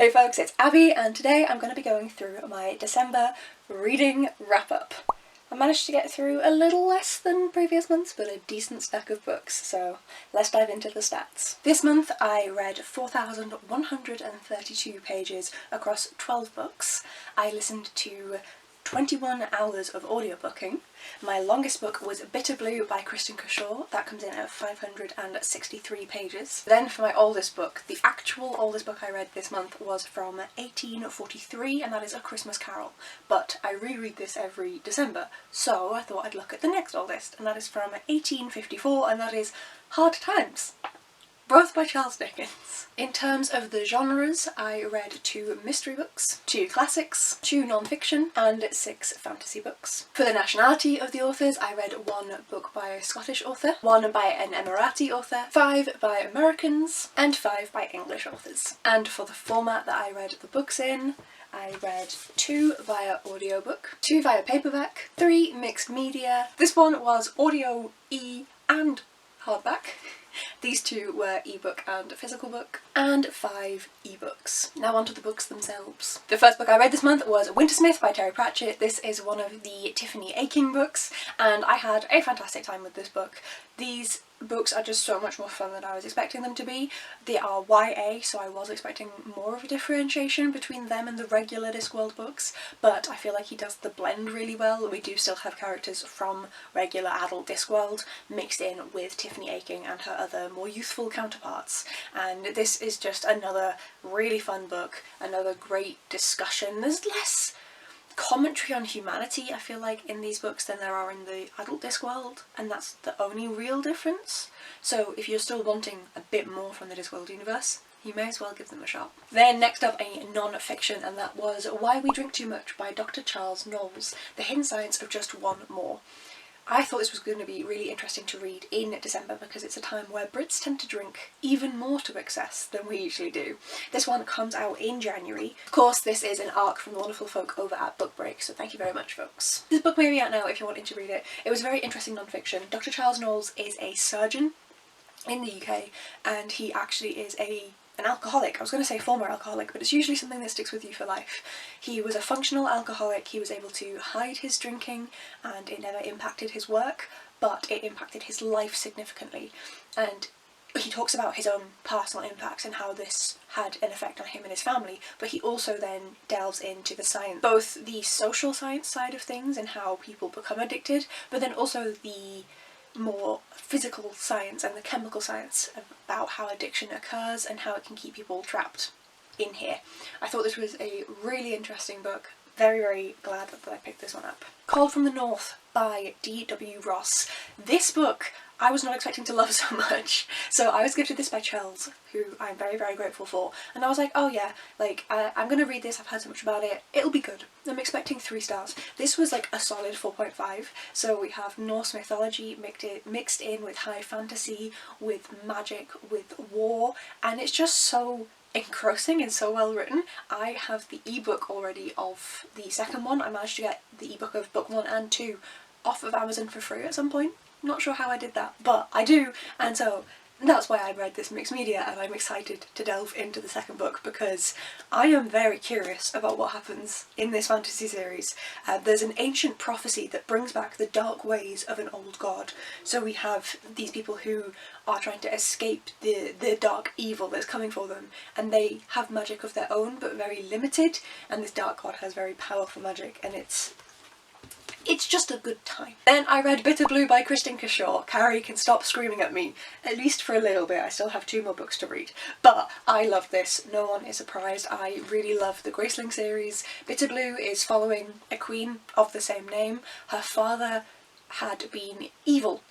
Hey folks, it's Abby and today I'm going to be going through my December reading wrap-up. I managed to get through a little less than previous months, but a decent stack of books, so let's dive into the stats. This month I read 4,132 pages across 12 books. I listened to 21 hours of audiobooking. My longest book was Bitterblue by Kristin Cashore. That comes in at 563 pages. Then for my oldest book, the actual oldest book I read this month was from 1843, and that is A Christmas Carol. But I reread this every December, so I thought I'd look at the next oldest, and that is from 1854, and that is Hard Times, both by Charles Dickens. In terms of the genres, I read 2 mystery books, 2 classics, 2 non-fiction, and 6 fantasy books. For the nationality of the authors, I read 1 book by a Scottish author, 1 by an Emirati author, 5 by Americans, and 5 by English authors. And for the format that I read the books in, I read 2 via audiobook, 2 via paperback, 3 mixed media. This one was audio, and hardback. These 2 were ebook and physical book, and 5 ebooks. Now onto the books themselves. The first book I read this month was Wintersmith by Terry Pratchett. This is one of the Tiffany Aching books, and I had a fantastic time with this book. These books are just so much more fun than I was expecting them to be. They are YA, so I was expecting more of a differentiation between them and the regular Discworld books, but I feel like he does the blend really well. We do still have characters from regular adult Discworld mixed in with Tiffany Aching and her other more youthful counterparts, and this is just another really fun book, another great discussion. There's less commentary on humanity, I feel like, in these books than there are in the adult Discworld, and that's the only real difference. So if you're still wanting a bit more from the Discworld universe, you may as well give them a shot. Then next up, a non-fiction, and that was Why We Drink Too Much by Dr. Charles Knowles, The Hidden Science of Just One More. I thought this was going to be really interesting to read in December because it's a time where Brits tend to drink even more to excess than we usually do. This one comes out in January. Of course, this is an ARC from the wonderful folk over at Book Break, so thank you very much, folks. This book may be out now if you're wanting to read it. It was very interesting non-fiction. Dr. Charles Knowles is a surgeon in the UK, and he actually is an alcoholic. I was going to say former alcoholic, but it's usually something that sticks with you for life. He was a functional alcoholic. He was able to hide his drinking and it never impacted his work, but it impacted his life significantly. And he talks about his own personal impacts and how this had an effect on him and his family, but he also then delves into the science, both the social science side of things and how people become addicted, but then also the more physical science and the chemical science about how addiction occurs and how it can keep people trapped in here. I thought this was a really interesting book. Very, very glad that I picked this one up. Cold from the North by D.W. Ross. This book I was not expecting to love so much. So I was gifted this by Charles, who I'm very, very grateful for, and I was like, oh yeah, like I'm gonna read this, I've heard so much about it, it'll be good. I'm expecting 3 stars. This was like a solid 4.5, so we have Norse mythology mixed in with high fantasy, with magic, with war, and it's just so engrossing and so well written. I have the ebook already of the second one. I managed to get the ebook of book 1 and 2 off of Amazon for free at some point. Not sure how I did that, but I do, and so that's why I read this mixed media, and I'm excited to delve into the second book because I am very curious about what happens in this fantasy series. There's an ancient prophecy that brings back the dark ways of an old god. So we have these people who are trying to escape the dark evil that's coming for them, and they have magic of their own but very limited, and this dark god has very powerful magic, and it's just a good time. Then I read Bitterblue by Kristin Cashore. Carrie can stop screaming at me, at least for a little bit. I still have 2 more books to read. But I love this. No one is surprised. I really love the Graceling series. Bitterblue is following a queen of the same name. Her father had been evil,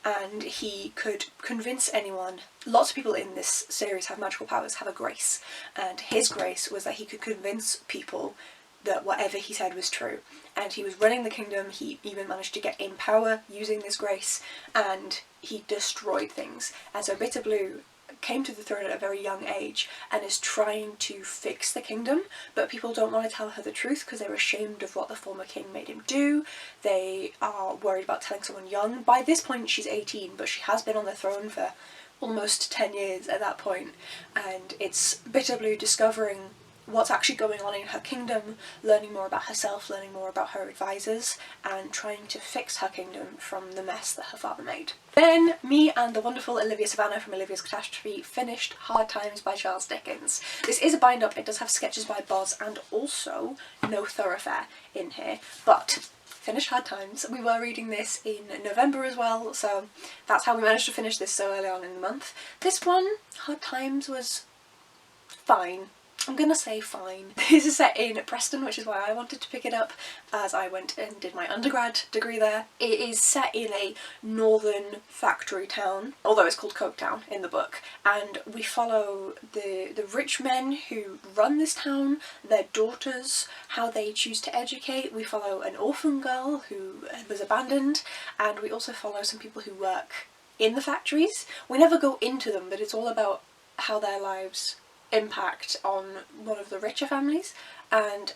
and he could convince anyone. Lots of people in this series have magical powers, have a grace, and his grace was that he could convince people that whatever he said was true, and he was running the kingdom. He even managed to get in power using this grace, and he destroyed things. And so Bitterblue came to the throne at a very young age and is trying to fix the kingdom, but people don't want to tell her the truth because they're ashamed of what the former king made him do. They are worried about telling someone young. By this point she's 18, but she has been on the throne for almost 10 years at that point, and it's Bitterblue discovering what's actually going on in her kingdom, learning more about herself, learning more about her advisors, and trying to fix her kingdom from the mess that her father made. Then me and the wonderful Olivia Savannah from Olivia's Catastrophe finished Hard Times by Charles Dickens. This is a bind-up, it does have sketches by Boz and also No Thoroughfare in here, but finished Hard Times. We were reading this in November as well, so that's how we managed to finish this so early on in the month. This one, Hard Times, was fine. I'm gonna say fine. This is set in Preston, which is why I wanted to pick it up, as I went and did my undergrad degree there. It is set in a northern factory town, although it's called Coketown in the book, and we follow the rich men who run this town, their daughters, how they choose to educate. We follow an orphan girl who was abandoned, and we also follow some people who work in the factories. We never go into them, but it's all about how their lives impact on one of the richer families, and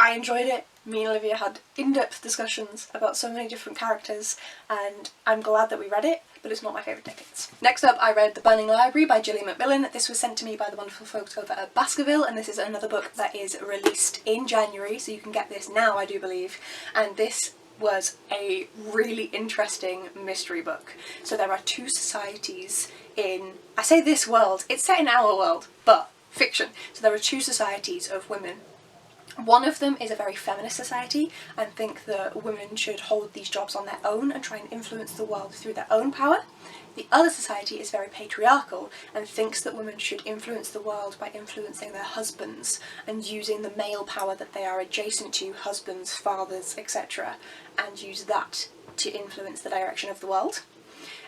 I enjoyed it. Me and Olivia had in-depth discussions about so many different characters, and I'm glad that we read it, but it's not my favourite Dickens. Next up, I read The Burning Library by Gilly Macmillan. This was sent to me by the wonderful folks over at Baskerville, and this is another book that is released in January, so you can get this now, I do believe, and this was a really interesting mystery book. So there are two societies in, I say this world, it's set in our world, but fiction. So there are two societies of women. One of them is a very feminist society and think that women should hold these jobs on their own and try and influence the world through their own power. The other society is very patriarchal and thinks that women should influence the world by influencing their husbands and using the male power that they are adjacent to, husbands, fathers, etc., and use that to influence the direction of the world.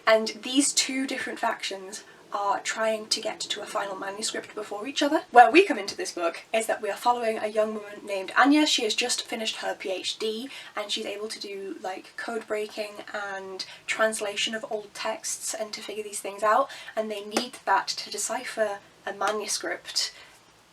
And these two different factions are trying to get to a final manuscript before each other. Where we come into this book is that we are following a young woman named Anya. She has just finished her PhD and she's able to do like code breaking and translation of old texts and to figure these things out, and they need that to decipher a manuscript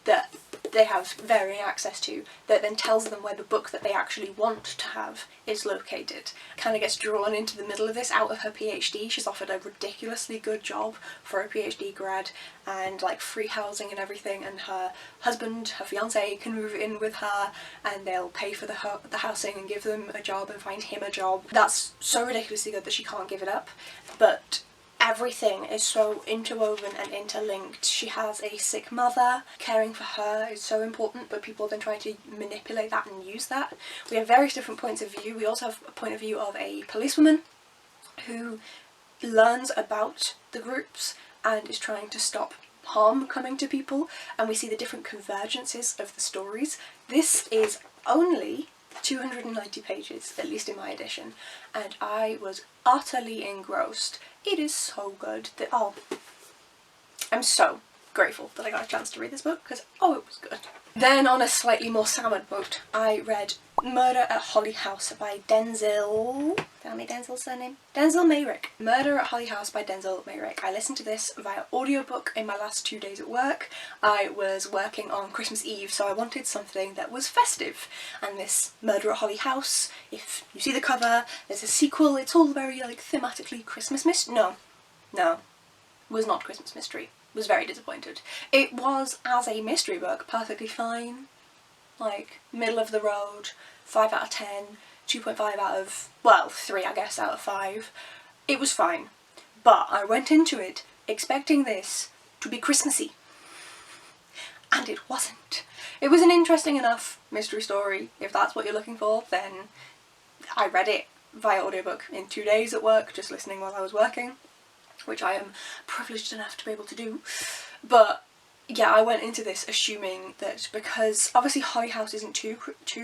that they have varying access to, that then tells them where the book that they actually want to have is located. Kind of gets drawn into the middle of this out of her PhD. She's offered a ridiculously good job for a PhD grad and like free housing and everything, and her husband, her fiance, can move in with her and they'll pay for the housing and give them a job and find him a job. That's so ridiculously good that she can't give it up, but everything is so interwoven and interlinked. She has a sick mother. Caring for her is so important, but people then try to manipulate that and use that. We have various different points of view. We also have a point of view of a policewoman who learns about the groups and is trying to stop harm coming to people, and we see the different convergences of the stories. This is only 290 pages, at least in my edition, and I was utterly engrossed. It is so good. I'm so grateful that I got a chance to read this book because, it was good. Then on a slightly more sour note, I read Murder at Holly House by Denzil. Tell me Denzil's surname? Denzil Mayrick. Murder at Holly House by Denzil Mayrick. I listened to this via audiobook in my last 2 days at work. I was working on Christmas Eve, so I wanted something that was festive. And this Murder at Holly House, if you see the cover, there's a sequel. It's all very like thematically Christmas mystery. No, was not Christmas mystery. Was very disappointed. It was, as a mystery book, perfectly fine. Like, middle of the road, 5 out of 10, 2.5 out of, well, 3 I guess out of 5. It was fine. But I went into it expecting this to be Christmassy. And it wasn't. It was an interesting enough mystery story. If that's what you're looking for, then I read it via audiobook in 2 days at work, just listening while I was working, which I am privileged enough to be able to do. But yeah, I went into this assuming that because obviously Holly House isn't too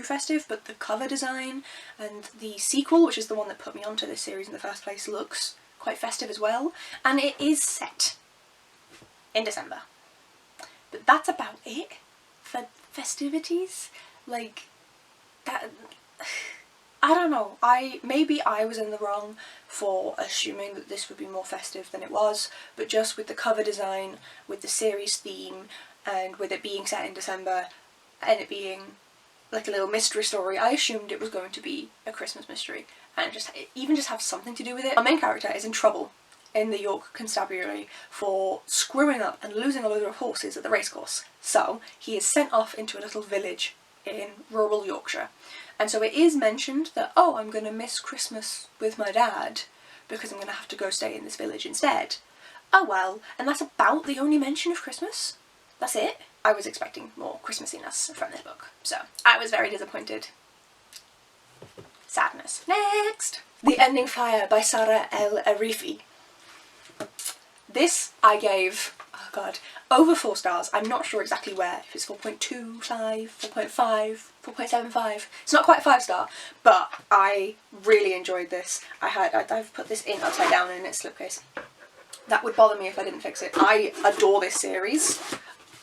festive, but the cover design and the sequel, which is the one that put me onto this series in the first place, looks quite festive as well, and it is set in December. But that's about it for festivities. Like, that, I don't know, maybe I was in the wrong for assuming that this would be more festive than it was, but just with the cover design, with the series theme, and with it being set in December, and it being like a little mystery story, I assumed it was going to be a Christmas mystery, and even just have something to do with it. Our main character is in trouble, in the York Constabulary for screwing up and losing a load of horses at the racecourse. So he is sent off into a little village in rural Yorkshire. And so it is mentioned that, oh, I'm going to miss Christmas with my dad because I'm going to have to go stay in this village instead. Oh well, and that's about the only mention of Christmas. That's it. I was expecting more Christmassiness from this book, so I was very disappointed. Sadness. Next! The Ending Fire by Saara El-Arifi. This I gave, oh god, over 4 stars. I'm not sure exactly where, if it's 4.25, 4.5, 4.75. It's not quite 5-star, but I really enjoyed this. I've put this in upside down in its slipcase. That would bother me if I didn't fix it. I adore this series.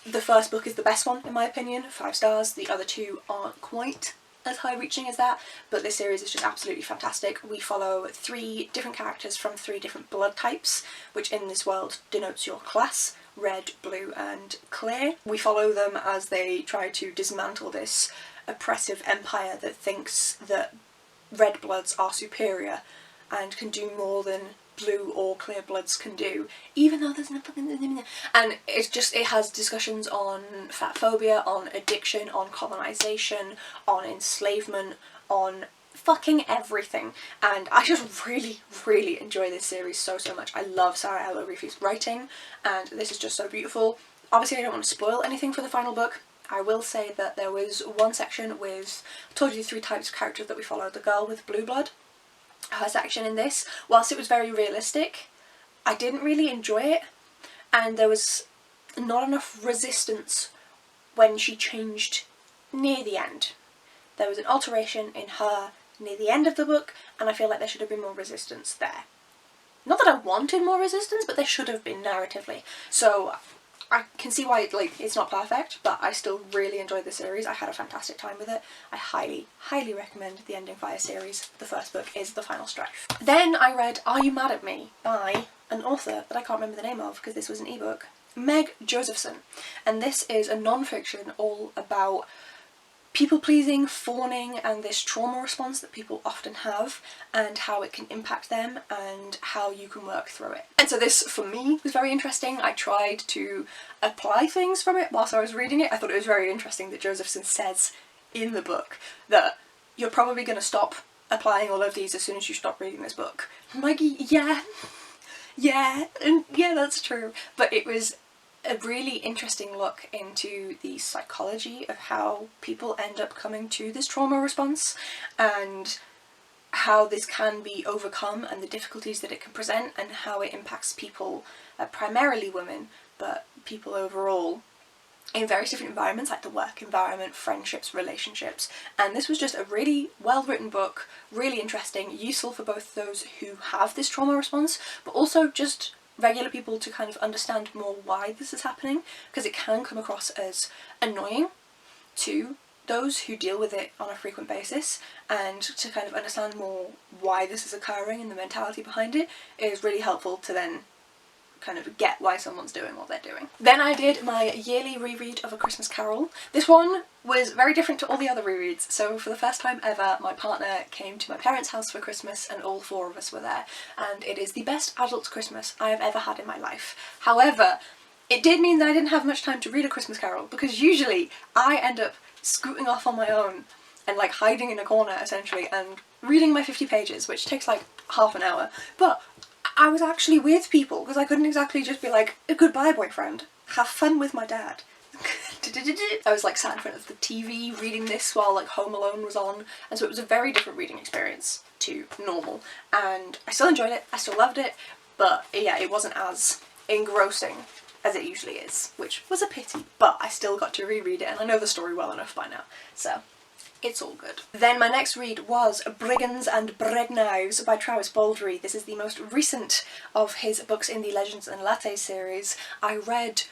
The first book is the best one in my opinion, 5 stars. The other 2 aren't quite as high-reaching as that, but this series is just absolutely fantastic. We follow 3 different characters from 3 different blood types, which in this world denotes your class: red, blue and clear. We follow them as they try to dismantle this oppressive empire that thinks that red bloods are superior and can do more than blue or clear bloods can do, even though there's no fucking... And it has discussions on fat phobia, on addiction, on colonisation, on enslavement, on fucking everything. And I just really, really enjoy this series so much. I love Saara El-Arifi's writing, and this is just so beautiful. Obviously I don't want to spoil anything for the final book. I will say that there was one section with, I told you the 3 types of characters that we followed. The girl with blue blood, her section in this, whilst it was very realistic, I didn't really enjoy it, and there was not enough resistance when she changed near the end. There was an alteration in her near the end of the book, and I feel like there should have been more resistance there. Not that I wanted more resistance, but there should have been narratively. So I can see why it's not perfect, but I still really enjoyed the series. I had a fantastic time with it. I highly, highly recommend the Ending Fire series. The first book is The Final Strife. Then I read Are You Mad at Me by an author that I can't remember the name of because this was an ebook, Meg Josephson. And this is a non-fiction all about people-pleasing, fawning, and this trauma response that people often have, and how it can impact them, and how you can work through it. And so this, for me, was very interesting. I tried to apply things from it whilst I was reading it. I thought it was very interesting that Josephson says in the book that you're probably going to stop applying all of these as soon as you stop reading this book. I'm like, yeah, and yeah, that's true. But it was a really interesting look into the psychology of how people end up coming to this trauma response, and how this can be overcome and the difficulties that it can present, and how it impacts people, primarily women, but people overall, in various different environments, like the work environment, friendships, relationships. And this was just a really well written book, really interesting, useful for both those who have this trauma response, but also just regular people to kind of understand more why this is happening, because it can come across as annoying to those who deal with it on a frequent basis, and to kind of understand more why this is occurring and the mentality behind it is really helpful to then kind of get why someone's doing what they're doing. Then I did my yearly reread of A Christmas Carol. This one was very different to all the other rereads. So for the first time ever, my partner came to my parents' house for Christmas and all 4 of us were there, and it is the best adult Christmas I have ever had in my life. However, it did mean that I didn't have much time to read A Christmas Carol, because usually I end up scooting off on my own and like hiding in a corner essentially and reading my 50 pages, which takes like half an hour. But I was actually with people, because I couldn't exactly just be like, goodbye boyfriend, have fun with my dad. I was like sat in front of the TV reading this while like Home Alone was on, and so it was a very different reading experience to normal, and I still enjoyed it, I still loved it, but yeah, it wasn't as engrossing as it usually is, which was a pity, but I still got to reread it and I know the story well enough by now, so it's all good. Then my next read was Brigands and Breadknives by Baldree. This is the most recent of his books in the Legends and Latte series. I read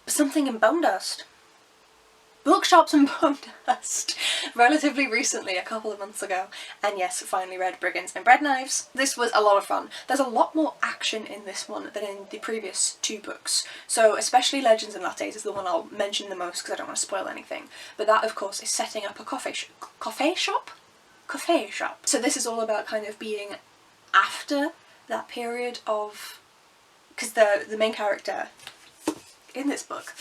something in Bone Dust. Bookshops and Bone Dust relatively recently, a couple of months ago, and yes, finally read Brigands and Breadknives. This was a lot of fun. There's a lot more action in this one than in the previous 2 books, so especially Legends and Lattes is the one I'll mention the most because I don't want to spoil anything, but that of course is setting up a coffee shop? So this is all about kind of being after that period of, because the main character in this book,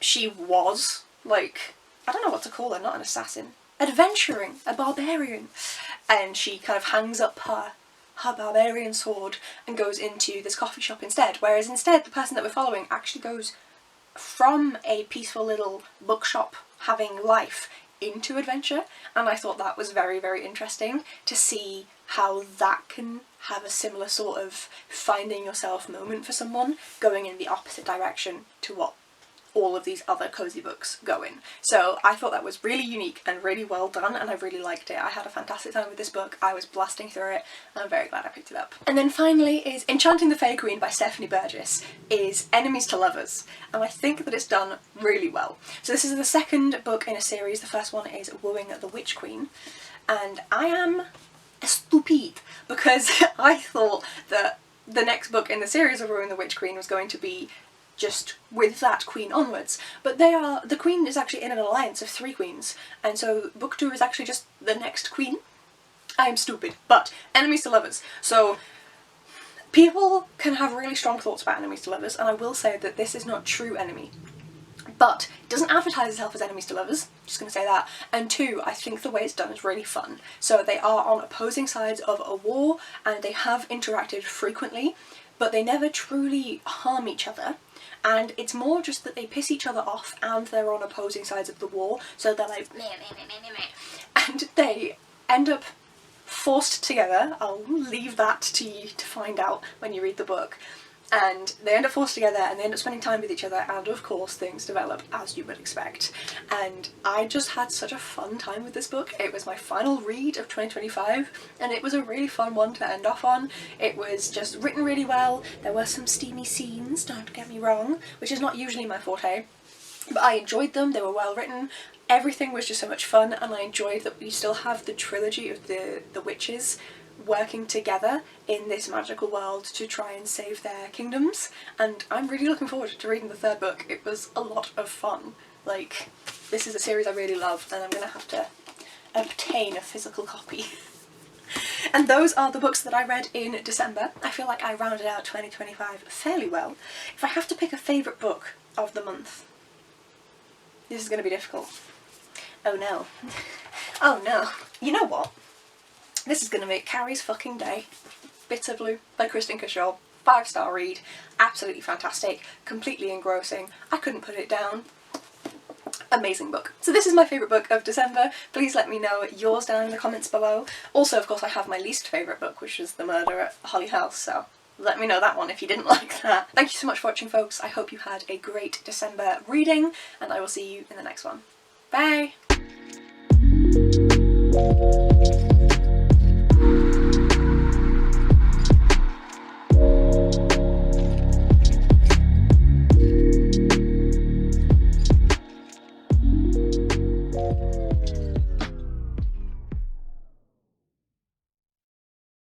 she was like, I don't know what to call her, not an assassin, adventuring, a barbarian, and she kind of hangs up her barbarian sword and goes into this coffee shop instead, whereas instead the person that we're following actually goes from a peaceful little bookshop having life into adventure, and I thought that was very, very interesting to see how that can have a similar sort of finding yourself moment for someone, going in the opposite direction to what all of these other cozy books go in. So I thought that was really unique and really well done, and I really liked it. I had a fantastic time with this book. I was blasting through it, and I'm very glad I picked it up. And then finally is Enchanting the Fae Queen by Stephanie Burgess, is enemies to lovers, and I think that it's done really well. So this is the second book in a series. The first one is Wooing the Witch Queen, and I am stupid because I thought that the next book in the series of Wooing the Witch Queen was going to be just with that queen onwards, but the queen is actually in an alliance of 3 queens, and so book 2 is actually just the next queen. I am stupid, but enemies to lovers. So people can have really strong thoughts about enemies to lovers, and I will say that this is not true enemy, but it doesn't advertise itself as enemies to lovers, just gonna say that. And 2, I think the way it's done is really fun. So they are on opposing sides of a war, and they have interacted frequently, but they never truly harm each other. And it's more just that they piss each other off and they're on opposing sides of the war, so they're like meh, meh, meh, meh, meh. And they end up forced together. I'll leave that to you to find out when you read the book. And they end up forced together and they end up spending time with each other, and of course things develop as you would expect. And I just had such a fun time with this book. It was my final read of 2025 and it was a really fun one to end off on. It was just written really well. There were some steamy scenes, don't get me wrong, which is not usually my forte, but I enjoyed them. They were well written. Everything was just so much fun, and I enjoyed that we still have the trilogy of the witches working together in this magical world to try and save their kingdoms, and I'm really looking forward to reading the 3rd book. It was a lot of fun. Like, this is a series I really love, and I'm gonna have to obtain a physical copy. And those are the books that I read in December. I feel like I rounded out 2025 fairly well. If I have to pick a favourite book of the month, this is gonna be difficult. Oh no. Oh no. You know what? This is gonna make Carrie's fucking day. Bitterblue by Kristin Cashore. 5-star read. Absolutely fantastic. Completely engrossing. I couldn't put it down. Amazing book. So this is my favourite book of December. Please let me know yours down in the comments below. Also, of course, I have my least favourite book, which is The Murder at Holly House, so let me know that one if you didn't like that. Thank you so much for watching, folks. I hope you had a great December reading, and I will see you in the next one. Bye!